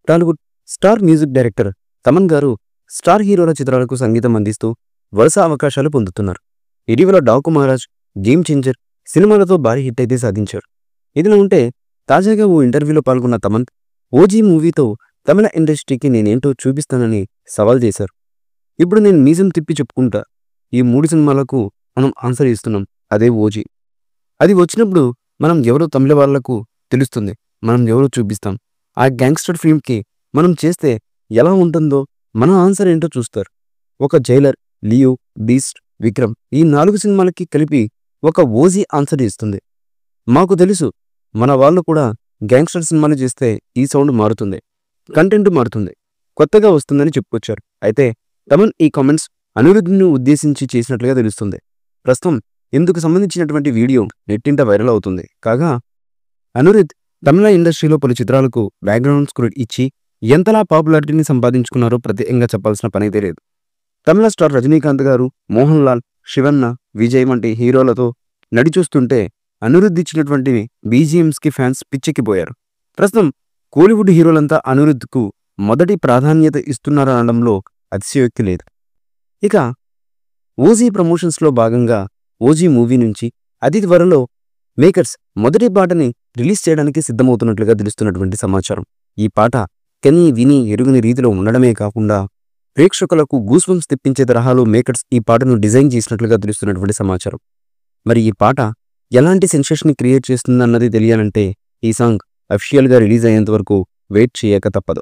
Tollywood star music director Thaman గారు star హీరోల చిత్రాలకు సంగీతం అందిస్తూ వరుస అవకాశాలు పొందుతున్నారు. ఇటీవల డాకు మహారాజ్, గేమ్ చేంజర్ సినిమాలతో భారీ హిట్ అయితే సాధించారు. ఇదిలా ఉంటే తాజాగా ఓ ఇంటర్వ్యూలో పాల్గొన్న తమన్ ఓజీ మూవీతో తమిళ ఇండస్ట్రీకి నేనేంటో చూపిస్తానని సవాల్ చేశారు. ఇప్పుడు నేను మీజం తిప్పి చెప్పుకుంటా, ఈ 3 సినిమాలకు మనం ఆన్సర్ ఇస్తున్నాం, అదే ఓజీ. అది వచ్చినప్పుడు మనం ఎవరో తమిళ వాళ్లకు తెలుస్తుంది, మనం ఎవరో చూపిస్తాం. ఆ గ్యాంగ్స్టర్ ఫిల్మ్కి మనం చేస్తే ఎలా ఉంటుందో మన ఆన్సర్ ఏంటో చూస్తారు. ఒక జైలర్, లియో, బీస్ట్, విక్రమ్ ఈ 4 సినిమాలకి కలిపి ఒక ఓజీ ఆన్సర్ ఇస్తుంది. మాకు తెలుసు మన వాళ్ళు కూడా గ్యాంగ్స్టర్ సినిమాలు చేస్తే ఈ సౌండ్ మారుతుంది, కంటెంట్ మారుతుంది, కొత్తగా వస్తుందని చెప్పుకొచ్చారు. అయితే తమన్ ఈ కామెంట్స్ అనిరుద్ధ్ను ఉద్దేశించి చేసినట్లుగా తెలుస్తుంది. ప్రస్తుతం ఇందుకు సంబంధించినటువంటి వీడియో నెట్టింట వైరల్ అవుతుంది. కాగా అనిరుద్ధ్ తమిళ ఇండస్ట్రీలో పలు చిత్రాలకు బ్యాక్గ్రౌండ్ స్కోర్ ఇచ్చి ఎంతలా పాపులారిటీని సంపాదించుకున్నారో ప్రత్యేకంగా చెప్పాల్సిన పనైతే లేదు. తమిళ స్టార్ రజనీకాంత్ గారు, మోహన్ లాల్, శివన్న, విజయ్ వంటి హీరోలతో నడిచూస్తుంటే అనిరుద్ధ్ ఇచ్చినటువంటి బీజిఎంస్కి ఫ్యాన్స్ పిచ్చెక్కిపోయారు. ప్రస్తుతం కోలీవుడ్ హీరోలంతా అనిరుద్ధ్కు మొదటి ప్రాధాన్యత ఇస్తున్నారనడంలో అతిశయోక్తి లేదు. ఇక ఓజీ ప్రమోషన్స్లో భాగంగా ఓజీ మూవీ నుంచి అతి త్వరలో మేకర్స్ మొదటి పాటని రిలీజ్ చేయడానికి సిద్ధమవుతున్నట్లుగా తెలుస్తున్నటువంటి సమాచారం. ఈ పాట కని విని ఎరుగని రీతిలో ఉండడమే కాకుండా ప్రేక్షకులకు గూస్బంప్స్ తెప్పించే తరహాలో మేకర్స్ ఈ పాటను డిజైన్ చేసినట్లుగా తెలుస్తున్నటువంటి సమాచారం. మరి ఈ పాట ఎలాంటి సెన్సేషన్ క్రియేట్ చేస్తుందన్నది తెలియాలంటే ఈ సాంగ్ అఫీషియల్గా రిలీజ్ అయ్యేంత వరకు వెయిట్ చేయక తప్పదు.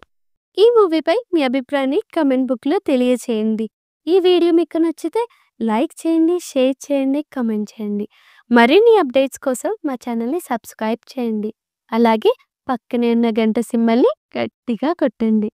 ఈ మూవీపై మీ అభిప్రాయాన్ని కమెంట్ బుక్లో తెలియచేయండి. ఈ వీడియో మీకు నచ్చితే లైక్ చేయండి, షేర్ చేయండి, కమెంట్ చేయండి. మరిన్ని అప్డేట్స్ కోసం మా ఛానల్ని సబ్స్క్రైబ్ చేయండి. అలాగే పక్కనే ఉన్న గంట సింబల్ని గట్టిగా కొట్టండి.